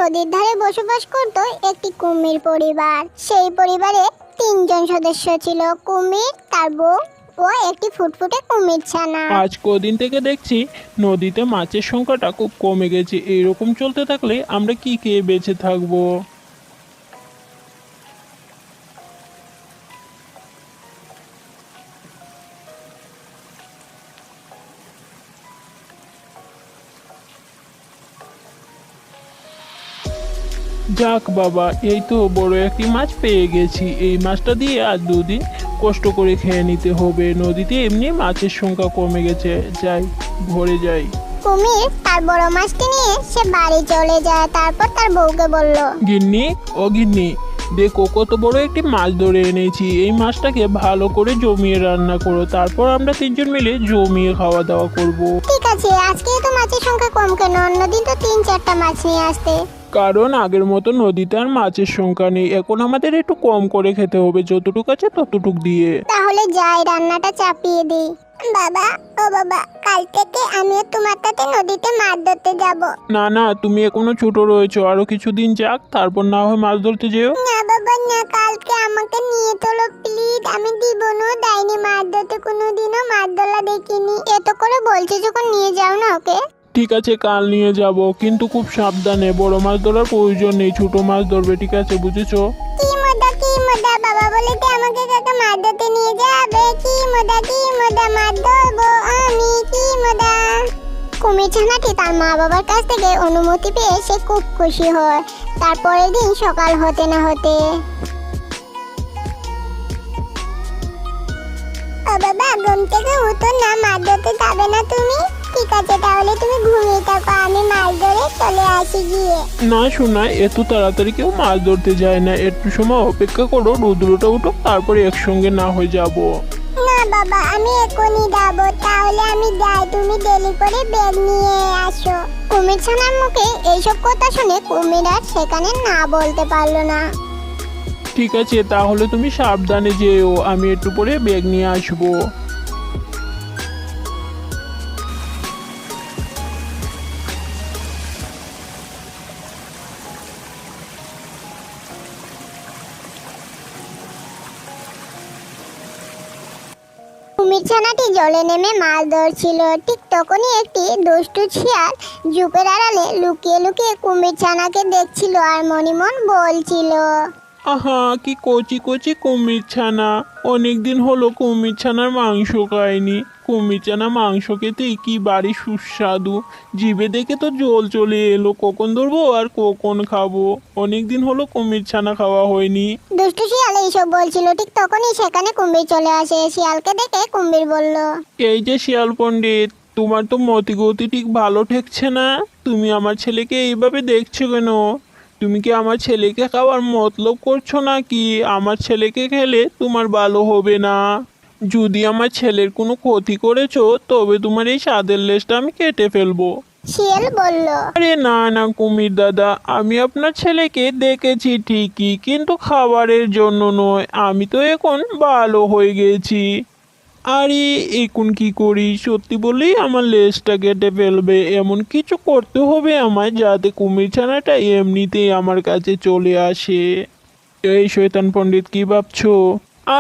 নদীর ধারে বসবাস করত একটি কুমির পরিবার। সেই পরিবারে 3 জন সদস্য ছিল, কুমির, তার বউ ও একটি ফুটফুটে কুমির ছানা। আজ কদিন থেকে দেখছি নদীতে মাছের সংখ্যাটা খুব কমে গেছে। এইরকম চলতে থাকলে আমরা কি খেয়ে বেঁচে থাকবো? যাক বাবা, এই তো বড় একটি মাছ পেয়ে গেছি। এই মাছটা দিয়ে আর 2 দিন কষ্ট করে খেয়ে নিতে হবে। নদীতে এমনি মাছের সংখ্যা কমে গেছে, যাই ঘরে যাই। কুমির তার বড় মাছটি নিয়ে সে বাড়ি চলে যায়। তারপর তার বউকে বলল, গিন্নি, ও গিন্নি, দেখো কত বড় একটি মাছ ধরে এনেছি। এই মাছটাকে ভালো করে জমিয়ে রান্না করো, তারপর আমরা 3জন মিলে জমিয়ে খাওয়া দাওয়া করব। ঠিক আছে, আজকে তো মাছের সংখ্যা কম কেন? অন্যদিন তো 3-4টা মাছ নিয়ে আসতে। কারণ আগের মতো নদীতে আর মাছের সংখ্যা নেই। এখন আমাদের একটু কম করে খেতে হবে, যতটুকু আছে ততটুক দিয়ে। তাহলে যাই, রান্নাটা চাপিয়ে দিই। বাবা, ও বাবা, কাল থেকে আমিও তোমার সাথে নদীতে মাছ ধরতে যাব। না না, তুমি এখনো ছোট রয়েছো, আরো কিছুদিন যাক, তারপর না হয় মাছ ধরতে যেও। না বাবা না, কালকে আমাকে নিয়ে চলো প্লিজ। আমি জীবনও যাইনি মাছ ধরতে, কোনোদিনও মাছ ধরা দেখিনি। এত করে বলছে যখন, নিয়ে যাও না ওকে। ঠিক আছে, কাল নিয়ে যাব, কিন্তু খুব সাবধানে। বড় মাছ ধরার প্রয়োজন নেই, ছোট মাছ ধরবে, ঠিক আছে? বুঝেছো? কি মজা, বাবা বলে যে আমাকে কাকে মাছ ধরতে নিয়ে যাবে। কি মজা, মাছ ধরবো আমি, কি মজা। কুমির ছানাটি তার মা বাবার কাছ থেকে অনুমতি পেয়ে সে খুব খুশি হয়। তারপরের দিন সকাল হতে না হতে, ও বাবা, ঘুম থেকে উঠো না, মাছ ধরতে যাবে না তুমি? ঠিক আছে, তাহলে তুমি ঘুমিয়ে থাকো, আমি মাছ ধরে চলে আসি গিয়ে। না শোনা, এত তাড়াতাড়ি কেউ মাছ ধরতে যায় না। একটু সময় অপেক্ষা করো, রোদ্রটা উঠো, তারপরে একসঙ্গে না হয়ে যাব। না বাবা, আমি এখনই যাবো। তাহলে আমি যাই, তুমি দেরি করে ব্যাগ নিয়ে আসো। কুমির ছানার মুখে এইসব কথা শুনে কুমির আর সেখানে না বলতে পারলো না। ঠিক আছে, তাহলে তুমি সাবধানে যেও, আমি একটু পরে ব্যাগ নিয়ে আসবো। কুমির ছানাটি জলে নেমে মাছ ধরছিল। ঠিক তখনই একটি দুষ্টু শিয়াল ঝোপের আড়ালে লুকিয়ে লুকিয়ে কুমির ছানাকে দেখছিল আর মনে মন বলছিল, আহা, কি কচি কচি কুমির ছানা! অনেকদিন হলো কুমির ছানার মাংস খাইনি। কুমির ছানা মাংস খেতে কি বাড়ি সুস্বাদু! জিভে দেখে তো জল চলে এলো, কখন ধরবো আর কখন খাবো। অনেকদিন হলো কুমির ছানা খাওয়া হয়নি। দুষ্টু শিয়াল এইসব বলছিল। ঠিক তখনই সেখানে কুমির চলে আসে। শিয়ালকে দেখে কুমির বলল, এই যে শিয়াল পণ্ডিত, তোমার তো মতিগতি ঠিক ভালো ঠেকছে না। তুমি আমার ছেলেকে এইভাবে দেখছো কেন? তুমি কি আমার ছেলেকে খাওয়ার মতলব করছো নাকি? আমার ছেলেকে খেলে তোমার ভালো হবে না। যদি আমার ছেলের কোনো ক্ষতি করেছো, তবে তোমার এই স্বাদের লেজটা আমি কেটে ফেলবো। শিয়াল বলল, আরে না না কুমির দাদা, আমি আপনার ছেলেকে দেখেছি ঠিকই, কিন্তু খাবারের জন্য নয়। আমি তো এখন ভালো হয়ে গেছি। আরে এখন কি করি? সত্যি বলেই আমার লেজটা কেটে ফেলবে। এমন কিছু করতে হবে আমায়, যাতে কুমির ছানাটা এমনিতেই আমার কাছে চলে আসে। এই শয়তান পণ্ডিত, কি ভাবছো?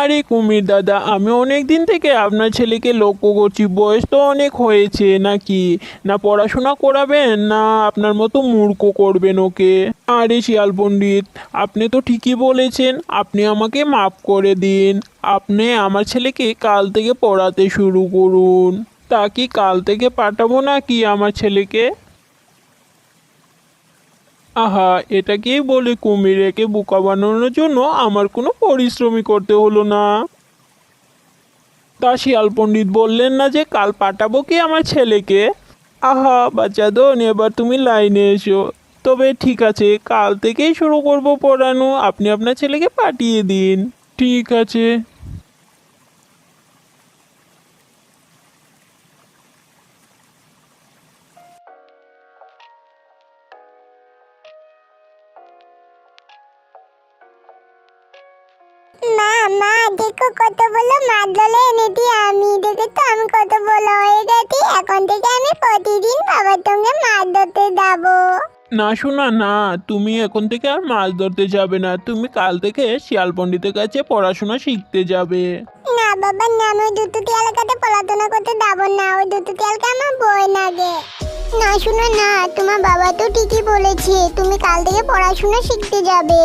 আরে কুমির দাদা, আমি অনেক দিন থেকে আপনার ছেলেকে লক্ষ্য করছি। বয়স তো অনেক হয়েছে নাকি? না পড়াশোনা করাবেন, না আপনার মতো মূর্খ করবেন ওকে। আরে শিয়াল পণ্ডিত, আপনি তো ঠিকই বলেছেন। আপনি আমাকে মাফ করে দিন। আপনি আমার ছেলেকে কাল থেকে পড়াতে শুরু করুন। তা কি কাল থেকে পাঠাবো নাকি আমার ছেলেকে? আহা, এটাকেই বলে কুমির! একে বোকা বানানোর জন্য আমার কোনো পরিশ্রমই করতে হলো না। তা শিয়াল পণ্ডিত বললেন না যে কাল পাঠাবো কি আমার ছেলেকে? আহা বাচ্চাদন, এবার তুমি লাইনে এসো। তবে ঠিক আছে, কাল থেকেই শুরু করব পড়ানো। আপনি আপনার ছেলেকে পাঠিয়ে দিন। ঠিক আছে। মা মা, দেখো কত বলো মাছ ধরে এনেছি আমি। দেখে তো আমি কত বড় হয়ে গেছি। এখন থেকে আমি প্রতিদিন বাবার সঙ্গে মাছ ধরতে যাবো। না শোনা না, তুমি এখন থেকে আর মাছ ধরতে যাবে না, তুমি কাল থেকে শিয়াল পণ্ডিতের কাছে পড়াশোনা শিখতে যাবে। না বাবা না, আমি ওই দুতুতিয়ালের কাছে পড়াশোনা করতে যাবো না, ওই দুতুতিয়ালকে আমার ভয় লাগে। না শোনো না, তোমার বাবা তো ঠিকই বলেছে, তুমি কাল থেকে পড়াশোনা শিখতে যাবে।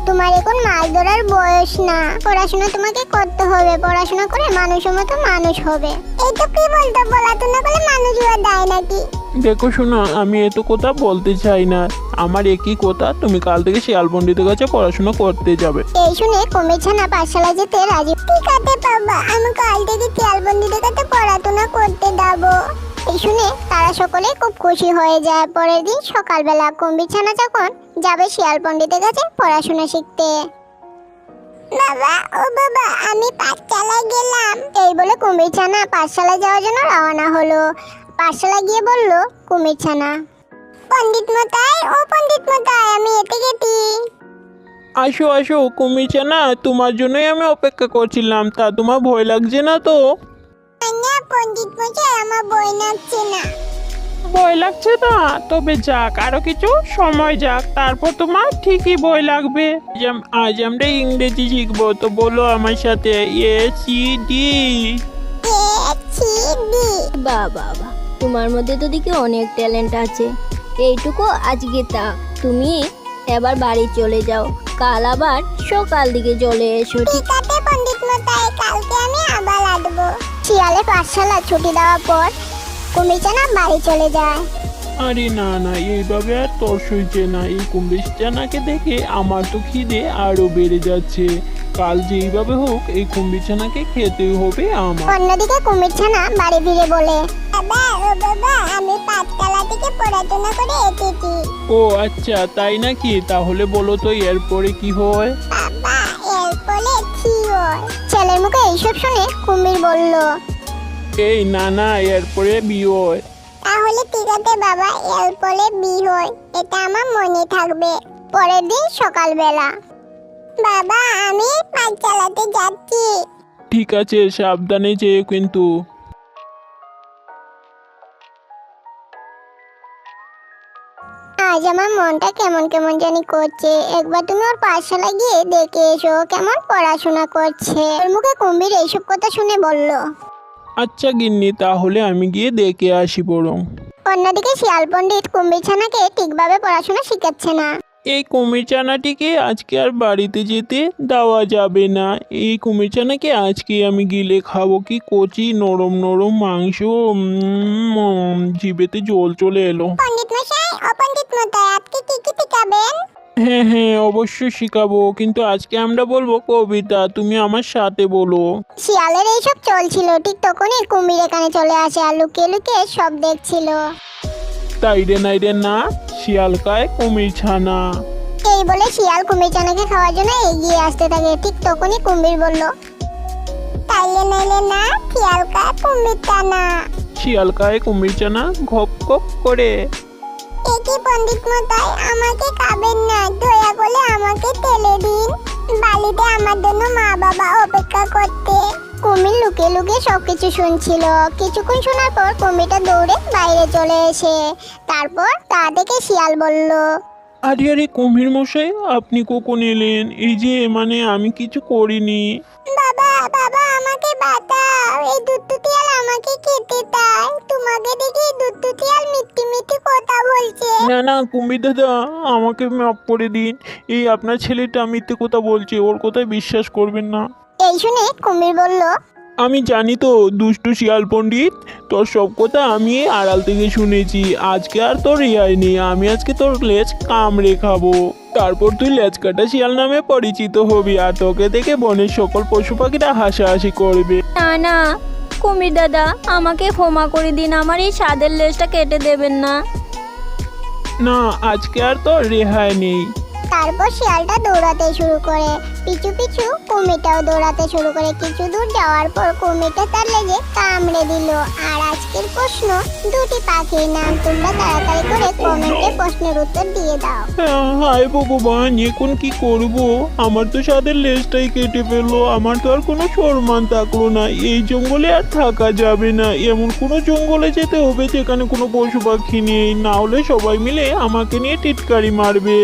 তোমার এখন মাছ ধরার বয়স না, পড়াশোনা তোমাকে করতে হবে, পড়াশোনা করে মানুষের মতো মানুষ হবে। এই তো কি বলতো, পড়াশোনা করলে মানুষ হওয়া যায় নাকি? দেখো শোনা, আমি এত কথা বলতে চাই না, আমার একই কথা, তুমি কাল থেকে শিয়াল পণ্ডিতের কাছে পড়াশোনা করতে যাবে। এই শুনে কমেছে না পাঠশালা যেতে রাজি। ঠিক আছে বাবা, আমি কাল থেকে শিয়াল পণ্ডিতের কাছে পড়াশোনা করতে যাবো। এই শুনে তারা সকলে খুব খুশি হয়ে যায়। পরের দিন সকালবেলা কুম্ভীর ছানা যখন যাবে শিয়াল পণ্ডিতের কাছে পড়াশোনা শিখতে। বাবা ও বাবা, আমি পাঠশালায় গেলাম। এই বলে কুম্ভীর ছানা পাঠশালায় যাওয়ার জন্য রওনা হলো। পাঠশালায় গিয়ে বলল কুম্ভীর ছানা, পণ্ডিত মশাই ও পণ্ডিত মশাই, আমি এতে গেছি। আসো আসো কুমির না, তোমার জন্যই আমি অপেক্ষা করছিলাম, তা তোমার ভয় লাগছে না তো? না পণ্ডিত মশাই, আমার বই লাগছে না। ভয় লাগছে না? তবে যাক, আরো কিছু সময় যাক, তারপর তোমার ঠিকই ভয় লাগবে। আজ আমরা ইংরেজি শিখবো, তো বলো আমার সাথে, ACD। বাবা, তোমার মধ্যে তো দেখি অনেক ট্যালেন্ট আছে। এইটুকু আজকে থাক, তুমি এবার বাড়ি চলে যাও, কাল আবার সকাল দিকে চলে এসো। ঠিক আছে পণ্ডিত মশাই, কালকে আমি আবার আসবো। শিয়ালের পাঠশালা ছুটি দেওয়ার পর কুমির ছানা বাড়ি চলে যায়। আরে না না, এইভাবে আর তোর সইছে না, এই কুম্ভীর ছানাকে দেখে আমার তো খিদে আরো বেড়ে যাচ্ছে। কাল যেইভাবে হোক এই কুম্ভীর ছানাকে খেতে হবে আমার। অন্যদিকে কুমির ছানা বাড়ি ফিরে বলে, বাবা ও বাবা, আমি পাঠশালা থেকে পড়াশোনা করে এসেছি। ও আচ্ছা, তাই নাকি? তাহলে বলো তো এরপরে কি হয়? বাবা এরপরে কি হয়? ছেলের মুখে এইসব শুনে কুমির বলল, এই না না, এরপরে বিয়ে হয়। তাহলে ঠিক আছে বাবা, এরপরে বি হয়, এটা আমার মনে থাকবে। পরের দিন সকালবেলা, বাবা আমি পাঠশালাতে যাচ্ছি। ঠিক আছে, সাবধানে যেও কিন্তু। আজ আমার মনটা কেমন কেমন জানি করছে, একবার তুমি ওর পাঠশালা গিয়ে দেখে এসো কেমন পড়াশোনা করছে। ওর মুখে কুম্ভীর এইসব কথা শুনে বলল। আচ্ছা গিন্নি, তাহলে আমি গিয়ে দেখে আসি বরং। অন্যদিকে শিয়াল পণ্ডিত কুম্ভীর ছানাকে ঠিকভাবে পড়াশোনা শিখাচ্ছে না। এই কুমির চানাটিকে আজকে আর বাড়িতে যেতে দেওয়া যাবে না। এই কুমির চানাকে আজকে আমি গিলে খাবো। কি কচি নরম নরম মাংস, জিভেতে জল চলে এলো। পণ্ডিত মশাই ও পণ্ডিত মশাই, আজকে কি কি শিখাবেন? হ্যাঁ হ্যাঁ, অবশ্যই শিখাবো, কিন্তু আজকে আমরা বলবো কবিতা, তুমি আমার সাথে বলো। শিয়ালের এইসব চলছিল, ঠিক তখনই কুমির এখানে চলে আসে আর লুকিয়ে লুকিয়ে সব দেখছিল। তাই রে নাই রে না, শিয়াল খায় কুমির ছানা। এই বলে শিয়াল কুমির ছানাকে খাওয়ার জন্য এগিয়ে আসতে থাকে। ঠিক তখনই কুমির বলল, তাইলে নাইলে না, শিয়াল খায় কুমির ছানা। শিয়াল খায় কুমির ছানা ঘপ ঘপ করে। একই পণ্ডিত মশাই, আমাকে খাবেন না, দয়া করে আমাকে তেলে দিন, বাড়িতে আমার জন্য মা বাবা অপেক্ষা করতে। কুমির লুকিয়ে লুকিয়ে সবকিছু শুনছিল। কিছুক্ষণ শোনার পর কুমিরটা দৌড়ে বাইরে চলে এসে তারপর তা দেখে শিয়াল বলল, আরে আরে কুমির মশাই, আপনি কখন এলেন? এই যে আমি কিছু করিনি। বাবা বাবা আমাকে বাঁচাও, এই দুধটুটিয়াল আমাকে খেতে চায়। তোমাকে দেখে দুধটুটিয়াল মিষ্টি মিষ্টি কথা বলছে। না না কুমির দাদা, আমাকে মাফ করে দিন। এই আপনার ছেলেটা মিথ্যে কথা বলছে, ওর কথায় বিশ্বাস করবেন না। এই শুনে কুমির বলল, আমি জানি তো দুষ্টু শিয়াল পণ্ডিত, তোর সব কথা আমি আড়াল থেকে শুনেছি। আজকে আর তোর রেহাই নেই, আমি আজকে তোর লেজ কামড়ে খাবো। তারপর তুই লেজ কাটা শিয়াল নামে পরিচিত হবি, আর তোকে দেখে বনের সকল পশু পাখিরা হাসাহাসি করবে। না না কুমির দাদা, আমাকে ক্ষমা করে দিন, আমার এই স্বাদের লেজটা কেটে দেবেন না। না, আজকে আর তোর রেহাই নেই। তারপর শিয়ালটা দৌড়াতে শুরু করে। পিছু পিছু কুমিরটাও দৌড়াতে শুরু করে। কিছু দূর যাওয়ার পর কুমিরটা তার লেজে কামড়ে দিল। আর আজকের প্রশ্ন, দুটি পাখির নাম তোমরা তাড়াতাড়ি করে কমেন্টে প্রশ্নের উত্তর দিয়ে দাও। হায় ভগবান, এখন কি করব? আমার তো সাদের লেজটাই কেটে ফেললো। আমার তো আর কোনো সম্মান থাকলো না। এই জঙ্গলে আর থাকা যাবে না। এমন কোনো জঙ্গলে যেতে হবে যেখানে কোনো পশু পাখি নেই, না হলে সবাই মিলে আমাকে নিয়ে টিটকারি মারবে।